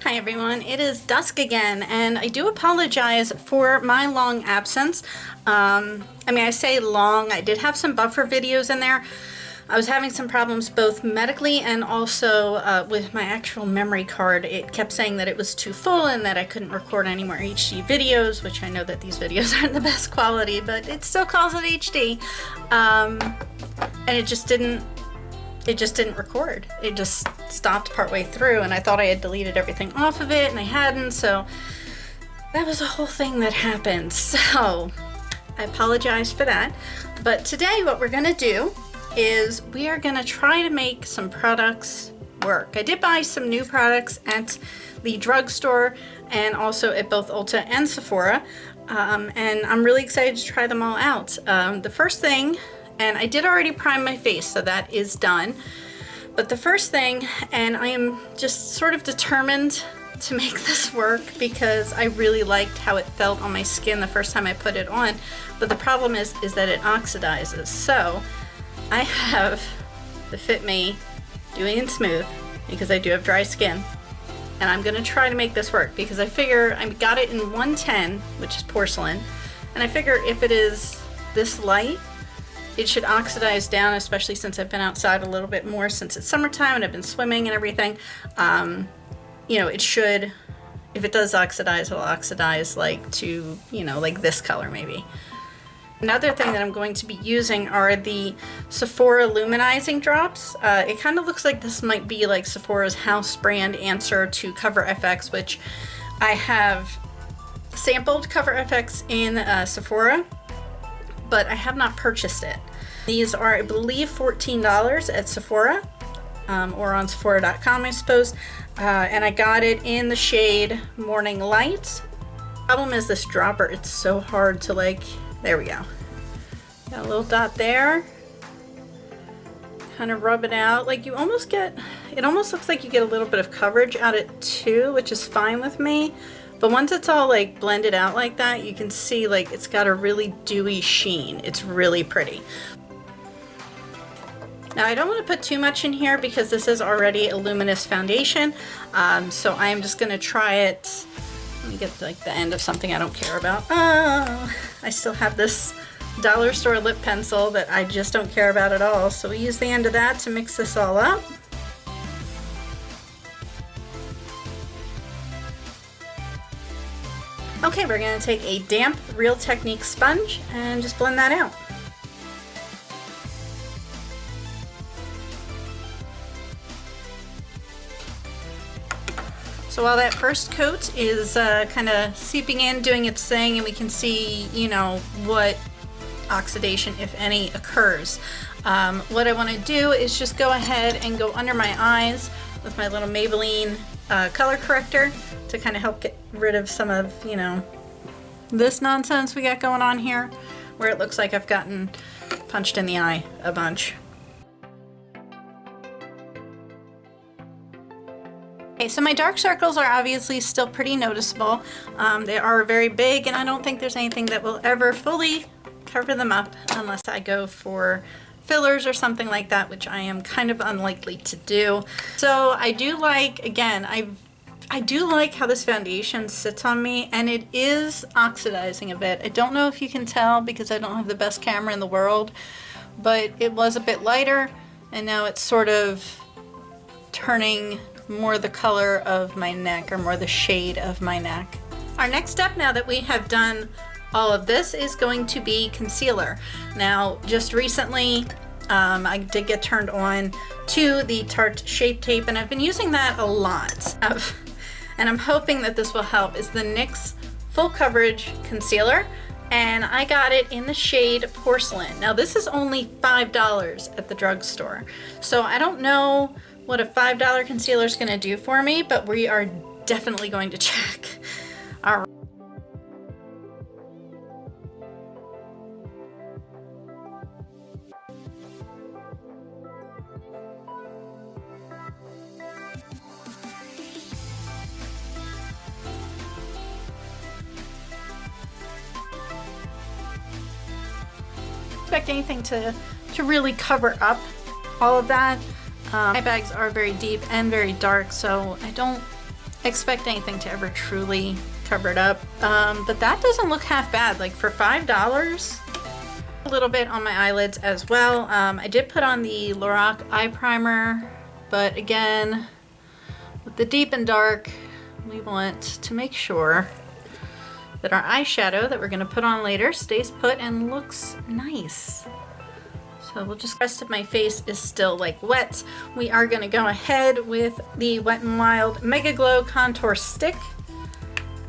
Hi everyone, it is dusk again, and I do apologize for my long absence. I say long, I did have some buffer videos in there. I was having some problems both medically and also with my actual memory card. It kept saying that it was too full and that I couldn't record any more HD videos, which I know that these videos aren't the best quality, but it still calls it HD. And it just didn't record. It just stopped partway through, and I thought I had deleted everything off of it, and I hadn't, so that was a whole thing that happened. So I apologize for that. But today what we're gonna do is we are gonna try to make some products work. I did buy some new products at the drugstore and also at both Ulta and Sephora, and I'm really excited to try them all out. The first thing, and I did already prime my face, so that is done. But the first thing, and I am just sort of determined to make this work because I really liked how it felt on my skin the first time I put it on. But the problem is that it oxidizes. So I have the Fit Me Dewy and Smooth because I do have dry skin. And I'm gonna try to make this work because I figure I got it in 110, which is porcelain. And I figure if it is this light, it should oxidize down, especially since I've been outside a little bit more since it's summertime and I've been swimming and everything. You know, it should, if it does oxidize, it'll oxidize like to, you know, like this color maybe. Another thing that I'm going to be using are the Sephora Luminizing Drops. It kind of looks like this might be like Sephora's house brand answer to Cover FX, which I have sampled Cover FX in Sephora, but I have not purchased it. These are, I believe, $14 at Sephora, or on Sephora.com, I suppose. And I got it in the shade Morning Light. Problem is this dropper, it's so hard to like, there we go. Got a little dot there. Kind of rub it out. Like you almost get, it almost looks like you get a little bit of coverage out of it too, which is fine with me. But once it's all like blended out like that, you can see like it's got a really dewy sheen. It's really pretty. Now I don't want to put too much in here because this is already a luminous foundation. So I am just going to try it. Let me get like the end of something I don't care about. Oh, I still have this dollar store lip pencil that I just don't care about at all. So we use the end of that to mix this all up. Okay, we're going to take a damp Real Technique sponge and just blend that out. So while that first coat is kind of seeping in, doing its thing, and we can see, you know, what oxidation, if any, occurs. What I want to do is just go ahead and go under my eyes with my little Maybelline color corrector to kind of help get rid of some of, you know, this nonsense we got going on here, where it looks like I've gotten punched in the eye a bunch. Okay, so my dark circles are obviously still pretty noticeable. They are very big, and I don't think there's anything that will ever fully cover them up unless I go for fillers or something like that, which I am kind of unlikely to do. So I do like, again, I do like how this foundation sits on me, and it is oxidizing a bit. I don't know if you can tell because I don't have the best camera in the world, but it was a bit lighter, and now it's sort of turning more the color of my neck, or more the shade of my neck. Our next step, now that we have done all of this, is going to be concealer. Now, just recently, I did get turned on to the Tarte Shape Tape, and I've been using that a lot. And I'm hoping that this will help, is the NYX Full Coverage Concealer. And I got it in the shade Porcelain. Now this is only $5 at the drugstore. So I don't know what a $5 concealer is gonna do for me, but we are definitely going to check. All right. Expect anything to really cover up all of that. My bags are very deep and very dark, so I don't expect anything to ever truly cover it up. But that doesn't look half bad. Like for $5, a little bit on my eyelids as well. I did put on the Lorac eye primer, but again, with the deep and dark, we want to make sure that our eyeshadow that we're going to put on later stays put and looks nice. So we'll just, the rest of my face is still like wet. We are going to go ahead with the Wet n Wild Mega Glow Contour Stick.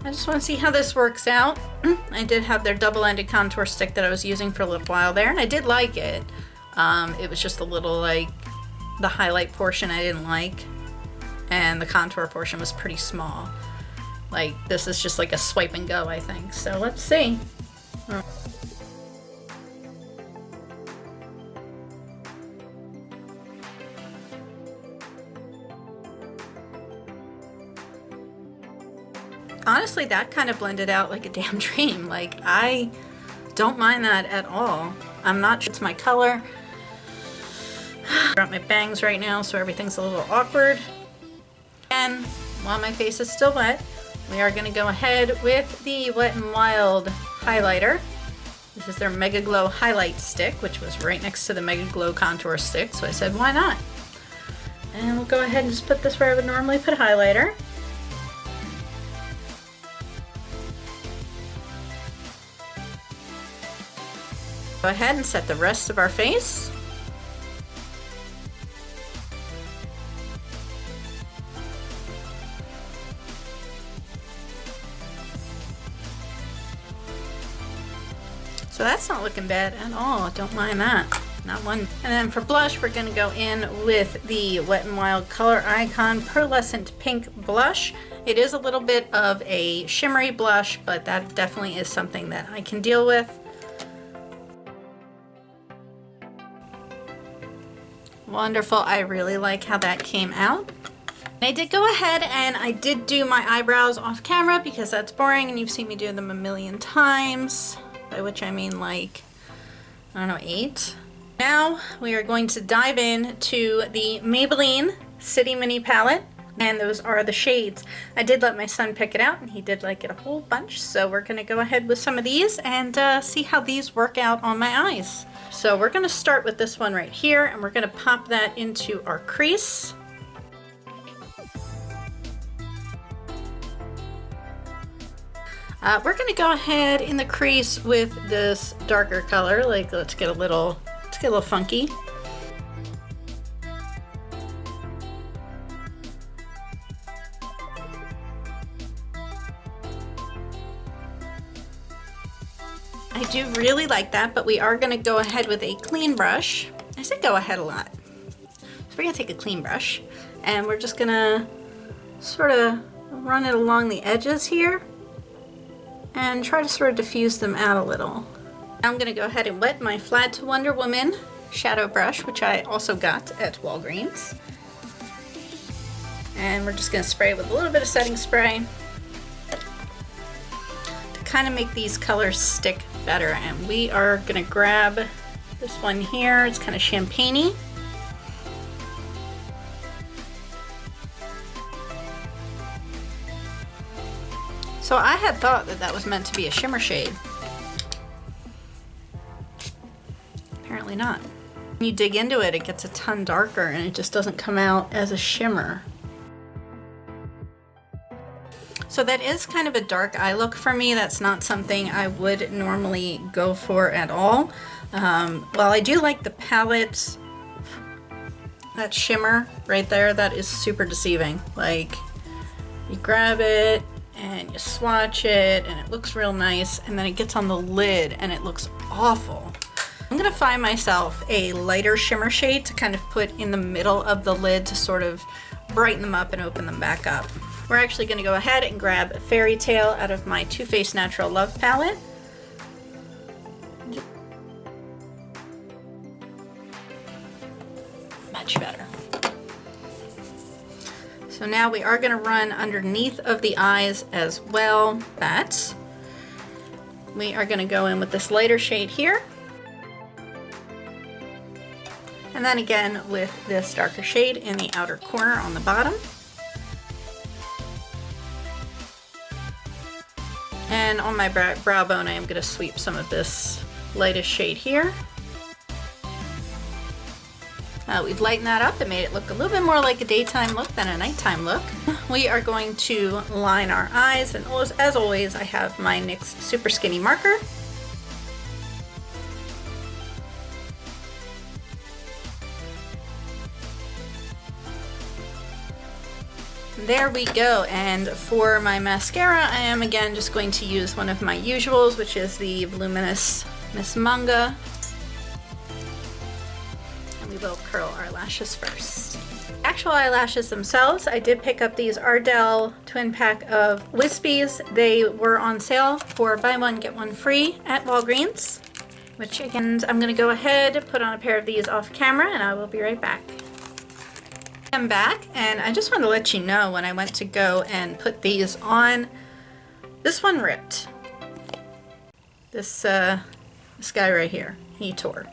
I just want to see how this works out. I did have their double-ended contour stick that I was using for a little while there, and I did like it. It was just a little, like, the highlight portion I didn't like, and the contour portion was pretty small. Like, this is just like a swipe and go, I think. So let's see. Honestly, that kind of blended out like a damn dream. Like, I don't mind that at all. I'm not sure it's my color. I got my bangs right now, so everything's a little awkward. And while my face is still wet, we are going to go ahead with the Wet n Wild highlighter. This is their Mega Glow highlight stick, which was right next to the Mega Glow contour stick, so I said, why not? And we'll go ahead and just put this where I would normally put highlighter. Go ahead and set the rest of our face. So that's not looking bad at all. Don't mind that. Not one. And then for blush, we're going to go in with the Wet n Wild Color Icon Pearlescent Pink Blush. It is a little bit of a shimmery blush, but that definitely is something that I can deal with. Wonderful. I really like how that came out. I did go ahead and I did do my eyebrows off camera because that's boring and you've seen me do them a million times, by which I mean like, I don't know, 8. Now we are going to dive in to the Maybelline City Mini palette, and those are the shades. I did let my son pick it out and he did like it a whole bunch, so we're going to go ahead with some of these and see how these work out on my eyes. So we're going to start with this one right here, and we're going to pop that into our crease. We're going to go ahead in the crease with this darker color. Like, let's get a little funky. I do really like that, but we are going to go ahead with a clean brush. I said go ahead a lot. So we're going to take a clean brush, and we're just going to sort of run it along the edges here and try to sort of diffuse them out a little. Now I'm going to go ahead and wet my Flat to Wonder Woman shadow brush, which I also got at Walgreens. And we're just going to spray it with a little bit of setting spray to kind of make these colors stick better. And we are going to grab this one here. It's kind of champagne-y. So I had thought that that was meant to be a shimmer shade. Apparently not. When you dig into it, it gets a ton darker and it just doesn't come out as a shimmer. So that is kind of a dark eye look for me. That's not something I would normally go for at all. While I do like the palette, that shimmer right there, that is super deceiving. Like, you grab it and you swatch it and it looks real nice, and then it gets on the lid and it looks awful. I'm gonna find myself a lighter shimmer shade to kind of put in the middle of the lid to sort of brighten them up and open them back up. We're actually gonna go ahead and grab Fairy Tale out of my Too Faced Natural Love palette. Much better. So now we are going to run underneath of the eyes as well. That we are going to go in with this lighter shade here. And then again with this darker shade in the outer corner on the bottom. then on my brow bone, I am going to sweep some of this lightest shade here. We've lightened that up and made it look a little bit more like a daytime look than a nighttime look. We are going to line our eyes, and as always, I have my NYX Super Skinny Marker. There we go, and for my mascara, I am again just going to use one of my usuals, which is the Voluminous Miss Manga. And we will curl our lashes first. Actual eyelashes themselves, I did pick up these Ardell twin pack of Wispies. They were on sale for buy one, get one free at Walgreens, which again, I'm going to go ahead, put on a pair of these off camera, and I will be right back. I'm back, and I just want to let you know when I went to go and put these on, this one ripped. This guy right here, he tore.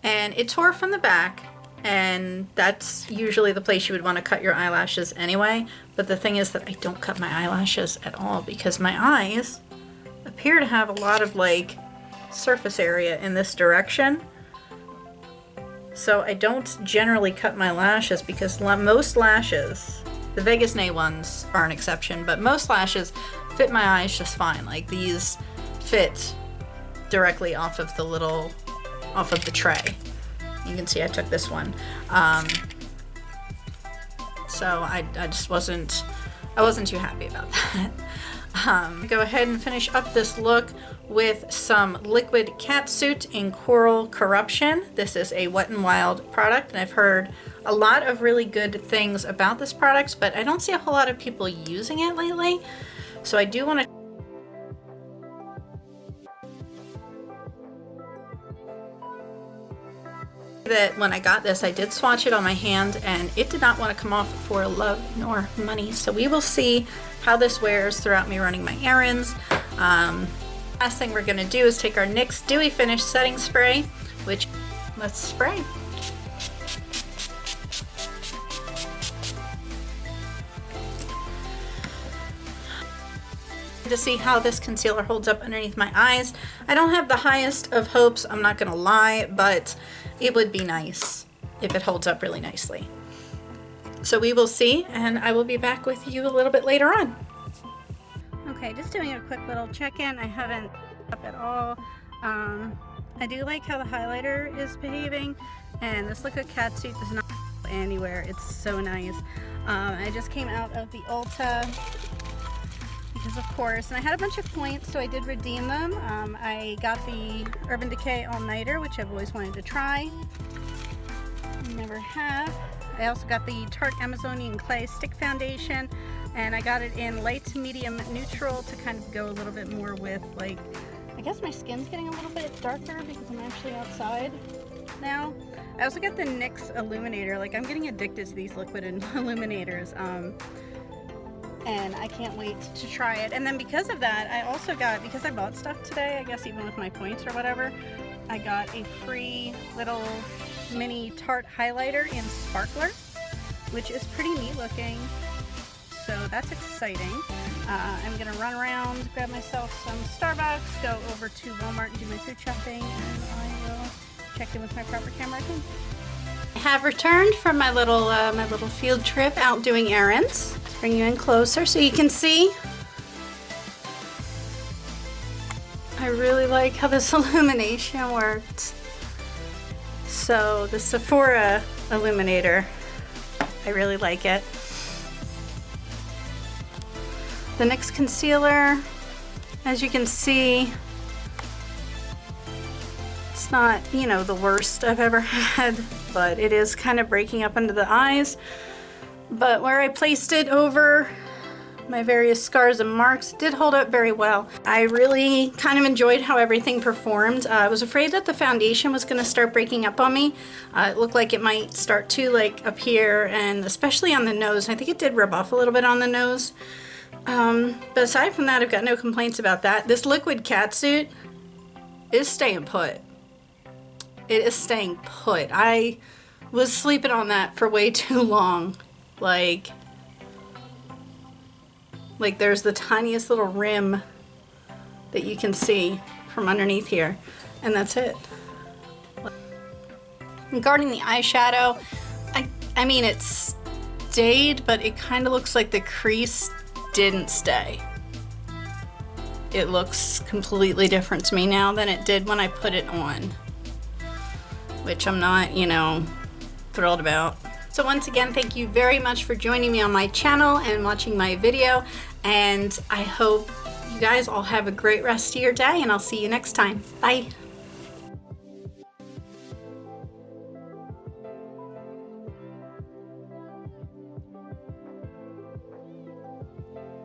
And it tore from the back, and that's usually the place you would want to cut your eyelashes anyway. But the thing is that I don't cut my eyelashes at all because my eyes appear to have a lot of like surface area in this direction. So I don't generally cut my lashes because most lashes, the Vegas Nay ones are an exception, but most lashes fit my eyes just fine. Like these fit directly off of the tray. You can see I took this one. So I just wasn't too happy about that. Go ahead and finish up this look with some liquid catsuit in Coral Corruption. This is a Wet n Wild product, and I've heard a lot of really good things about this product, but I don't see a whole lot of people using it lately. So I do want to that when I got this, I did swatch it on my hand, and it did not want to come off for love nor money. So we will see how this wears throughout me running my errands. Last thing we're going to do is take our NYX Dewy Finish Setting Spray, which, let's spray. To see how this concealer holds up underneath my eyes. I don't have the highest of hopes, I'm not gonna lie, but it would be nice if it holds up really nicely. So we will see, and I will be back with you a little bit later on. Okay, just doing a quick little check-in. I haven't up at all. I do like how the highlighter is behaving, and this liquid catsuit does not go anywhere. It's so nice. I just came out of the Ulta because of course, and I had a bunch of points, so I did redeem them. I got the Urban Decay All Nighter, which I've always wanted to try. Never have. I also got the Tarte Amazonian Clay Stick Foundation, and I got it in light to medium neutral to kind of go a little bit more with, like, I guess my skin's getting a little bit darker because I'm actually outside now. I also got the NYX Illuminator. Like, I'm getting addicted to these liquid illuminators. And I can't wait to try it. And then because of that, I also got, because I bought stuff today, I guess even with my points or whatever, I got a free little mini Tarte highlighter in Sparkler, which is pretty neat looking. So that's exciting. I'm gonna run around, grab myself some Starbucks, go over to Walmart and do my food shopping, and I will check in with my proper camera again. I have returned from my little field trip out doing errands. Bring you in closer so you can see. I really like how this illumination worked. So the Sephora illuminator, I really like it. The NYX concealer, as you can see, it's not, you know, the worst I've ever had, but it is kind of breaking up under the eyes. But where I placed it over my various scars and marks did hold up very well. I really kind of enjoyed how everything performed. I was afraid that the foundation was going to start breaking up on me. It looked like it might start to, like, up here, and especially on the nose. I think it did rub off a little bit on the nose. But aside from that, I've got no complaints about that. This liquid catsuit is staying put. It is staying put. I was sleeping on that for way too long. Like, Like there's the tiniest little rim that you can see from underneath here, and that's it. Regarding the eyeshadow, I mean it stayed, but it kind of looks like the crease didn't stay. It looks completely different to me now than it did when I put it on, which I'm not, you know, thrilled about. So once again, thank you very much for joining me on my channel and watching my video, and I hope you guys all have a great rest of your day, and I'll see you next time. Bye.